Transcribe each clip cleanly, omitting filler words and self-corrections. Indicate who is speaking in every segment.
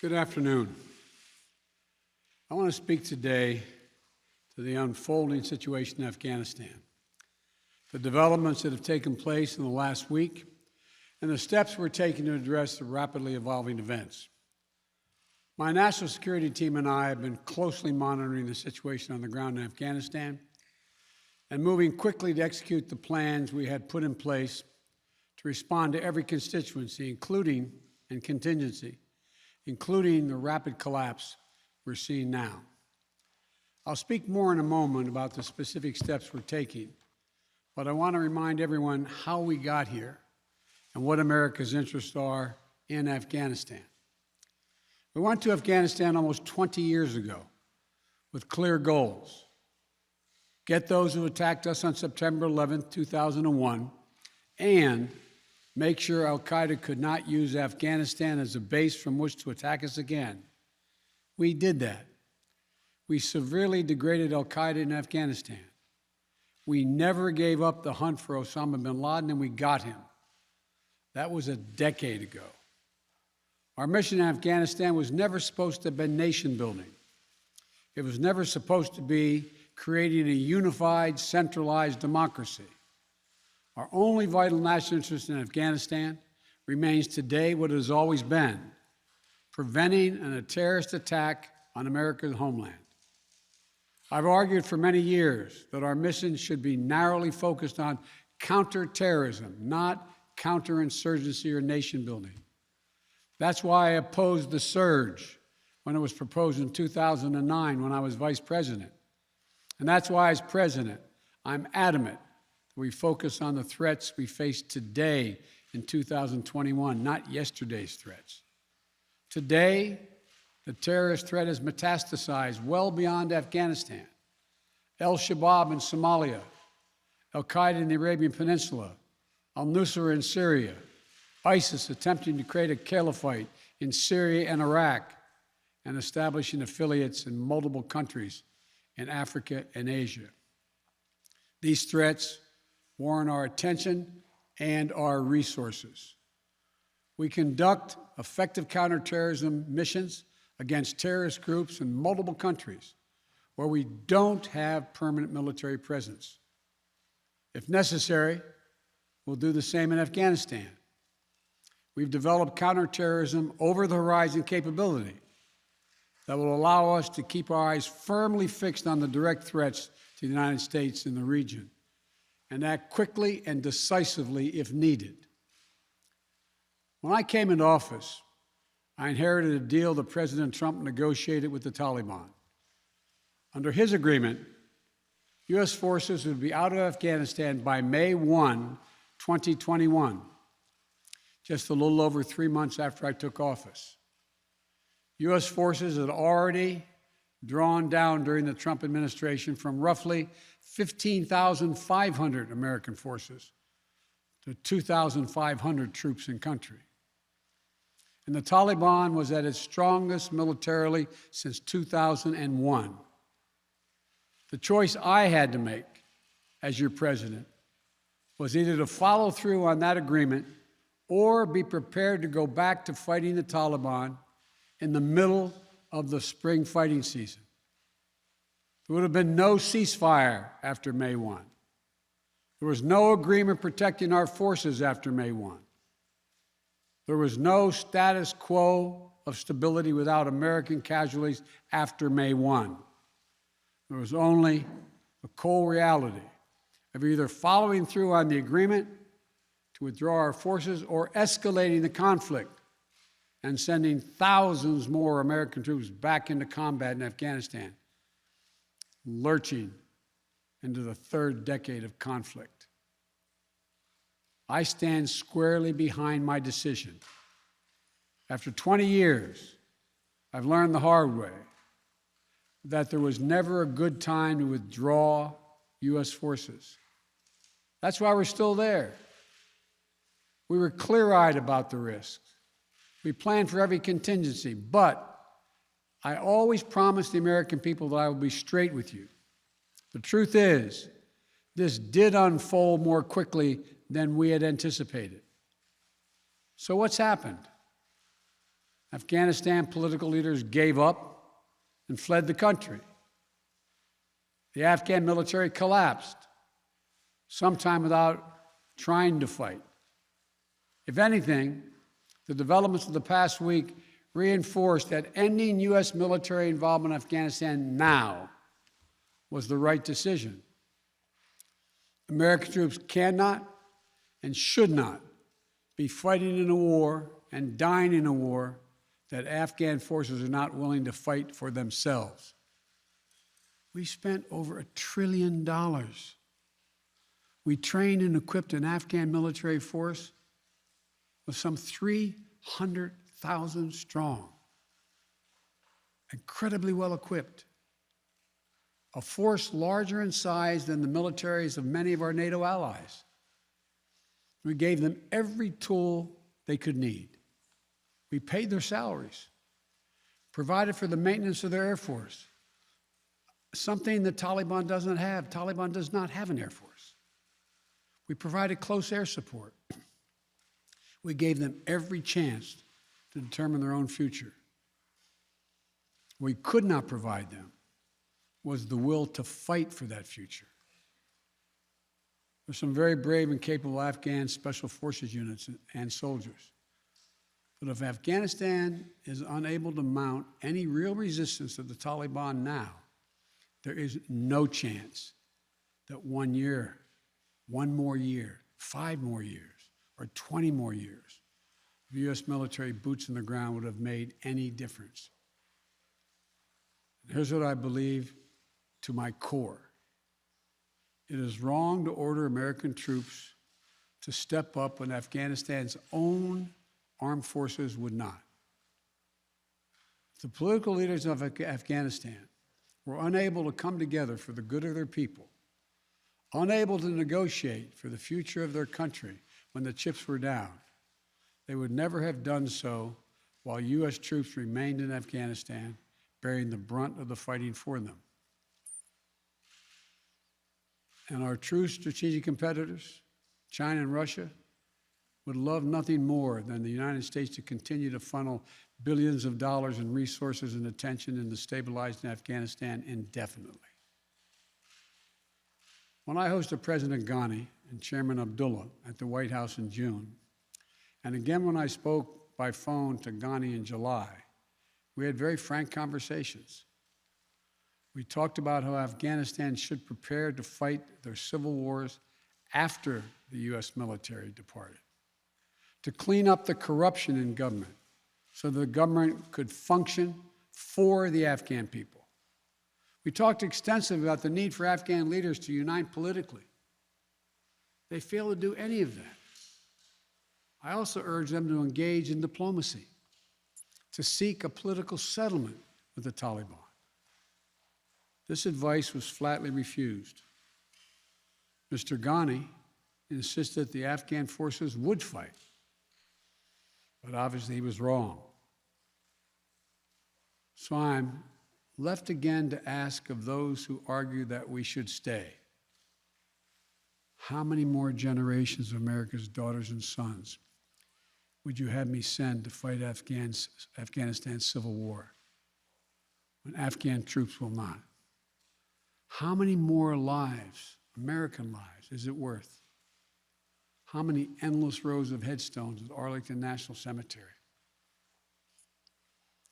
Speaker 1: Good afternoon. I want to speak today to the unfolding situation in Afghanistan, the developments that have taken place in the last week, and the steps we're taking to address the rapidly evolving events. My national security team and I have been closely monitoring the situation on the ground in Afghanistan and moving quickly to execute the plans we had put in place to respond to every constituency, including and contingency, including the rapid collapse we're seeing now. I'll speak more in a moment about the specific steps we're taking, but I want to remind everyone how we got here and what America's interests are in Afghanistan. We went to Afghanistan almost 20 years ago with clear goals. Get those who attacked us on September 11, 2001, and make sure al-Qaeda could not use Afghanistan as a base from which to attack us again. We did that. We severely degraded al-Qaeda in Afghanistan. We never gave up the hunt for Osama bin Laden, and we got him. That was a decade ago. Our mission in Afghanistan was never supposed to have been nation building. It was never supposed to be creating a unified, centralized democracy. Our only vital national interest in Afghanistan remains today what it has always been: preventing a terrorist attack on America's homeland. I've argued for many years that our mission should be narrowly focused on counterterrorism, not counterinsurgency or nation building. That's why I opposed the surge when it was proposed in 2009 when I was vice president. And that's why, as president, I'm adamant that we focus on the threats we face today in 2021, not yesterday's threats. Today, the terrorist threat has metastasized well beyond Afghanistan. Al-Shabaab in Somalia, al-Qaeda in the Arabian Peninsula, al-Nusra in Syria, ISIS attempting to create a caliphate in Syria and Iraq, and establishing affiliates in multiple countries in Africa and Asia. These threats warrant our attention and our resources. We conduct effective counterterrorism missions against terrorist groups in multiple countries where we don't have permanent military presence. If necessary, we'll do the same in Afghanistan. We've developed counterterrorism over-the-horizon capability that will allow us to keep our eyes firmly fixed on the direct threats to the United States and the region, and act quickly and decisively if needed. When I came into office, I inherited a deal that President Trump negotiated with the Taliban. Under his agreement, U.S. forces would be out of Afghanistan by May 1, 2021, just a little over 3 months after I took office. U.S. forces had already drawn down during the Trump administration from roughly 15,500 American forces to 2,500 troops in country. And the Taliban was at its strongest militarily since 2001. The choice I had to make as your president was either to follow through on that agreement or be prepared to go back to fighting the Taliban in the middle of the spring fighting season. There would have been no ceasefire after May 1. There was no agreement protecting our forces after May 1. There was no status quo of stability without American casualties after May 1. There was only the cold reality of either following through on the agreement to withdraw our forces or escalating the conflict and sending thousands more American troops back into combat in Afghanistan, lurching into the third decade of conflict. I stand squarely behind my decision. After 20 years, I've learned the hard way that there was never a good time to withdraw U.S. forces. That's why we're still there. We were clear-eyed about the risks. We planned for every contingency, but I always promised the American people that I would be straight with you. The truth is, this did unfold more quickly than we had anticipated. So what's happened? Afghanistan political leaders gave up and fled the country. The Afghan military collapsed, sometime without trying to fight. If anything, the developments of the past week reinforced that ending U.S. military involvement in Afghanistan now was the right decision. American troops cannot and should not be fighting in a war and dying in a war that Afghan forces are not willing to fight for themselves. We spent over $1 trillion. We trained and equipped an Afghan military force with some 300,000 strong, incredibly well equipped, a force larger in size than the militaries of many of our NATO allies. We gave them every tool they could need. We paid their salaries, provided for the maintenance of their Air Force, something the Taliban doesn't have. Taliban does not have an Air Force. We provided close air support. We gave them every chance to determine their own future. What we could not provide them was the will to fight for that future. There's some very brave and capable Afghan special forces units and soldiers. But if Afghanistan is unable to mount any real resistance to the Taliban now, there is no chance that 1 year, 1 more year, 5 more years, or 20 more years of U.S. military boots on the ground would have made any difference. Here's what I believe to my core. It is wrong to order American troops to step up when Afghanistan's own armed forces would not. If the political leaders of Afghanistan were unable to come together for the good of their people, unable to negotiate for the future of their country when the chips were down, they would never have done so while U.S. troops remained in Afghanistan, bearing the brunt of the fighting for them. And our true strategic competitors, China and Russia, would love nothing more than the United States to continue to funnel billions of dollars in resources and attention into stabilizing Afghanistan indefinitely. When I hosted President Ghani and Chairman Abdullah at the White House in June, and again when I spoke by phone to Ghani in July, we had very frank conversations. We talked about how Afghanistan should prepare to fight their civil wars after the U.S. military departed, to clean up the corruption in government so the government could function for the Afghan people. We talked extensively about the need for Afghan leaders to unite politically. They failed to do any of that. I also urged them to engage in diplomacy, to seek a political settlement with the Taliban. This advice was flatly refused. Mr. Ghani insisted the Afghan forces would fight, but obviously he was wrong. So I'm left again to ask of those who argue that we should stay, how many more generations of America's daughters and sons would you have me send to fight Afghanistan's civil war when Afghan troops will not? How many more lives, American lives, is it worth? How many endless rows of headstones at Arlington National Cemetery?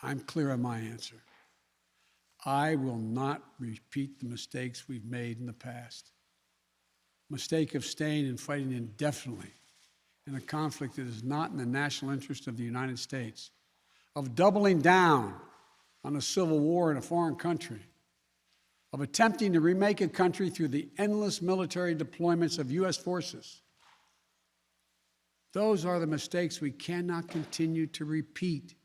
Speaker 1: I'm clear on my answer. I will not repeat the mistakes we've made in the past. Mistake of staying and fighting indefinitely in a conflict that is not in the national interest of the United States, of doubling down on a civil war in a foreign country, of attempting to remake a country through the endless military deployments of U.S. forces. Those are the mistakes we cannot continue to repeat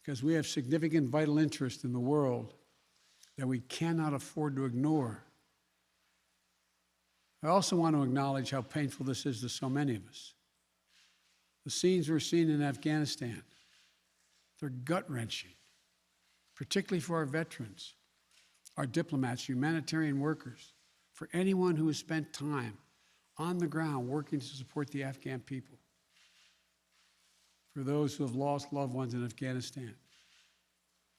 Speaker 1: because we have significant vital interest in the world that we cannot afford to ignore. I also want to acknowledge how painful this is to so many of us. The scenes we're seeing in Afghanistan, they're gut-wrenching, particularly for our veterans, our diplomats, humanitarian workers, for anyone who has spent time on the ground working to support the Afghan people. for those who have lost loved ones in Afghanistan,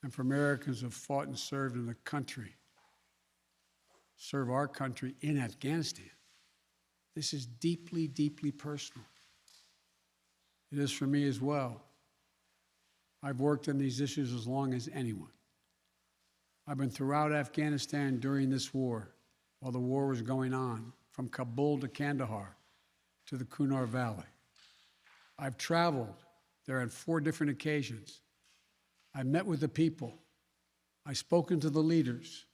Speaker 1: and for Americans who have fought and served in the country, serve our country in Afghanistan. This is deeply, deeply personal. It is for me as well. I've worked on these issues as long as anyone. I've been throughout Afghanistan during this war, while the war was going on, from Kabul to Kandahar to the Kunar Valley. I've traveled there on 4 different occasions. I met with the people. I've spoken to the leaders.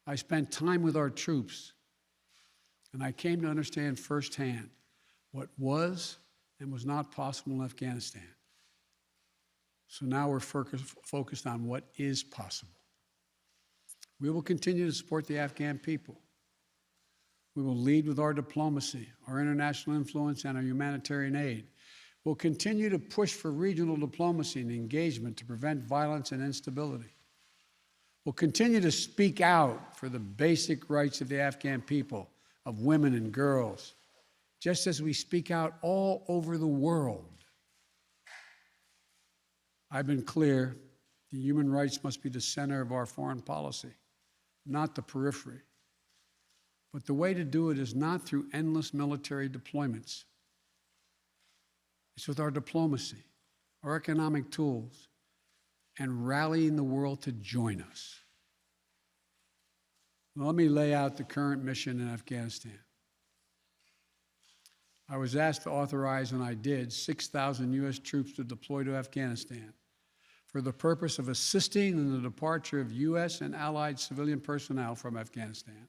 Speaker 1: I spent time with our troops. And I came to understand firsthand what was and was not possible in Afghanistan. So now we're focused on what is possible. We will continue to support the Afghan people. We will lead with our diplomacy, our international influence, and our humanitarian aid. We'll continue to push for regional diplomacy and engagement to prevent violence and instability. We'll continue to speak out for the basic rights of the Afghan people, of women and girls, just as we speak out all over the world. I've been clear that human rights must be the center of our foreign policy, not the periphery. But the way to do it is not through endless military deployments. It's with our diplomacy, our economic tools, and rallying the world to join us. Well, let me lay out the current mission in Afghanistan. I was asked to authorize, and I did, 6,000 U.S. troops to deploy to Afghanistan for the purpose of assisting in the departure of U.S. and allied civilian personnel from Afghanistan,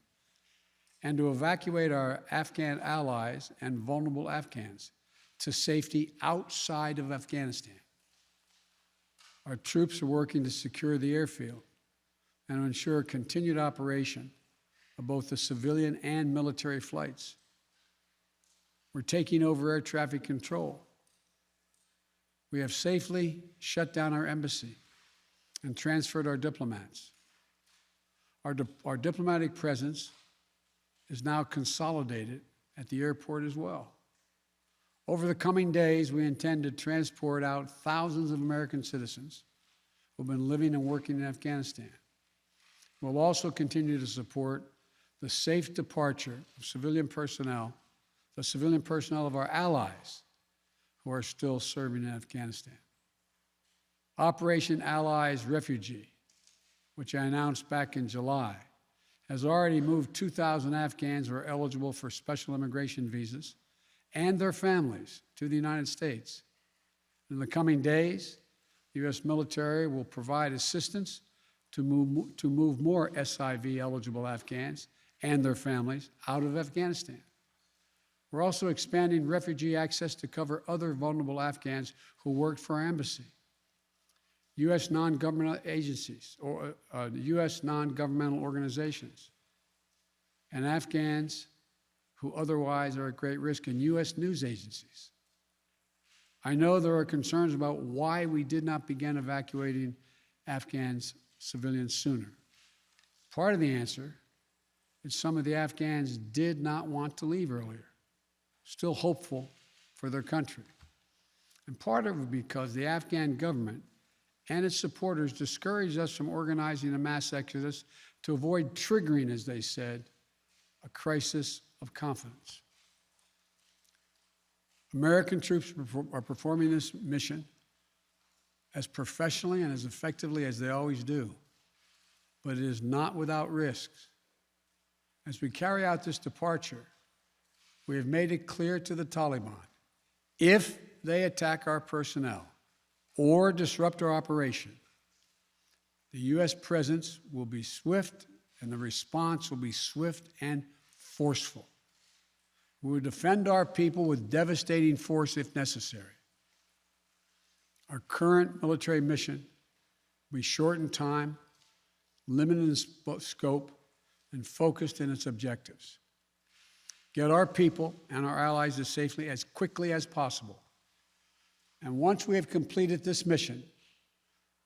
Speaker 1: and to evacuate our Afghan allies and vulnerable Afghans to safety outside of Afghanistan. Our troops are working to secure the airfield and to ensure continued operation of both the civilian and military flights. We're taking over air traffic control. We have safely shut down our embassy and transferred our diplomats. Our diplomatic presence is now consolidated at the airport as well. Over the coming days, we intend to transport out thousands of American citizens who have been living and working in Afghanistan. We'll also continue to support the safe departure of civilian personnel, the civilian personnel of our allies who are still serving in Afghanistan. Operation Allies Refugee, which I announced back in July, has already moved 2,000 Afghans who are eligible for special immigration visas and their families to the United States. In the coming days, the U.S. military will provide assistance to move more SIV-eligible Afghans and their families out of Afghanistan. We're also expanding refugee access to cover other vulnerable Afghans who worked for our embassy. U.S. non-governmental agencies, or U.S. non-governmental organizations, and Afghans who otherwise are at great risk, in U.S. news agencies. I know there are concerns about why we did not begin evacuating Afghans civilians sooner. Part of the answer is some of the Afghans did not want to leave earlier, still hopeful for their country. And part of it because the Afghan government and its supporters discouraged us from organizing a mass exodus to avoid triggering, as they said, a crisis of confidence. American troops are performing this mission as professionally and as effectively as they always do, but it is not without risks. As we carry out this departure, we have made it clear to the Taliban, if they attack our personnel or disrupt our operation, the U.S. presence will be swift and the response will be swift and forceful. We will defend our people with devastating force if necessary. Our current military mission will be short in time, limited in scope, and focused in its objectives. Get our people and our allies as safely as quickly as possible. And once we have completed this mission,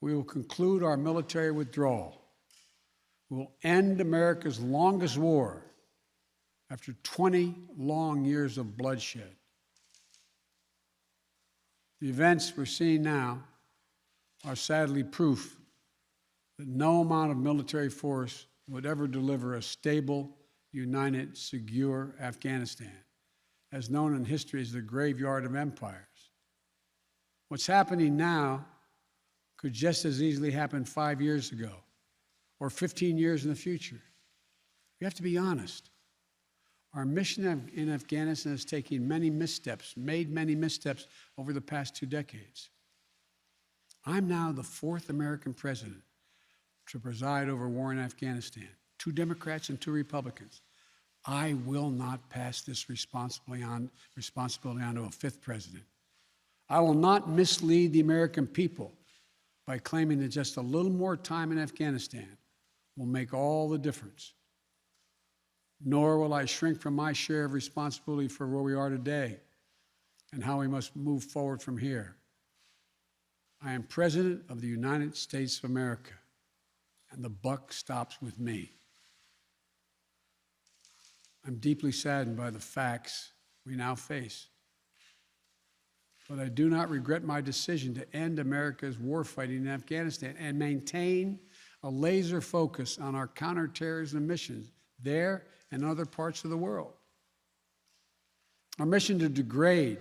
Speaker 1: we will conclude our military withdrawal. We will end America's longest war after 20 long years of bloodshed. The events we're seeing now are sadly proof that no amount of military force would ever deliver a stable, united, secure Afghanistan, as known in history as the graveyard of empires. What's happening now could just as easily happen 5 years ago or 15 years in the future. We have to be honest. Our mission in Afghanistan is taking many missteps, made many missteps over the past 2 decades. I'm now the 4th American president to preside over war in Afghanistan, 2 Democrats and 2 Republicans. I will not pass this responsibility on to a 5th president. I will not mislead the American people by claiming that just a little more time in Afghanistan will make all the difference. Nor will I shrink from my share of responsibility for where we are today and how we must move forward from here. I am President of the United States of America, and the buck stops with me. I'm deeply saddened by the facts we now face, but I do not regret my decision to end America's warfighting in Afghanistan and maintain a laser focus on our counterterrorism missions there and other parts of the world. Our mission to degrade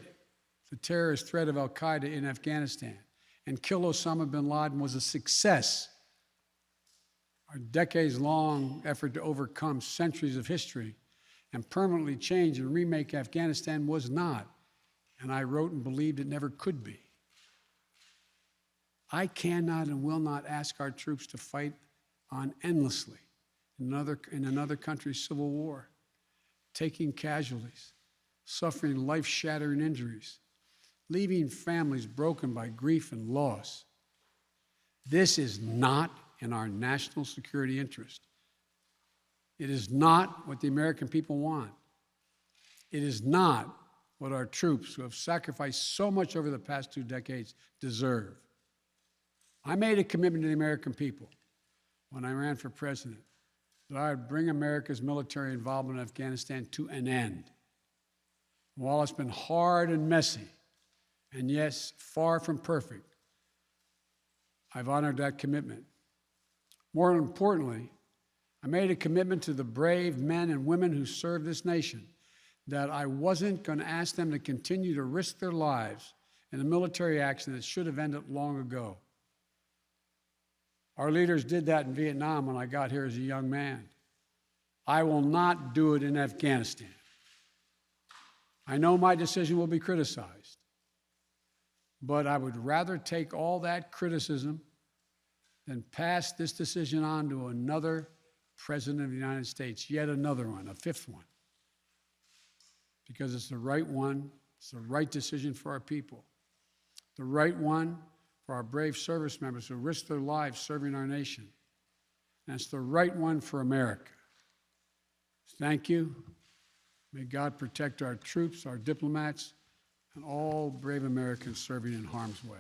Speaker 1: the terrorist threat of al-Qaeda in Afghanistan and kill Osama bin Laden was a success. Our decades-long effort to overcome centuries of history and permanently change and remake Afghanistan was not, and I wrote and believed it never could be. I cannot and will not ask our troops to fight on endlessly in another country's civil war, taking casualties, suffering life-shattering injuries, leaving families broken by grief and loss. This is not in our national security interest. It is not what the American people want. It is not what our troops, who have sacrificed so much over the past 2 decades, deserve. I made a commitment to the American people when I ran for president that I would bring America's military involvement in Afghanistan to an end. While it's been hard and messy, and yes, far from perfect, I've honored that commitment. More importantly, I made a commitment to the brave men and women who serve this nation that I wasn't going to ask them to continue to risk their lives in a military action that should have ended long ago. Our leaders did that in Vietnam when I got here as a young man. I will not do it in Afghanistan. I know my decision will be criticized, but I would rather take all that criticism than pass this decision on to another president of the United States, yet another one, a 5th one, because it's the right one, it's the right decision for our people, the right one for our brave service members who risk their lives serving our nation, and it's the right one for America. Thank you. May God protect our troops, our diplomats, and all brave Americans serving in harm's way.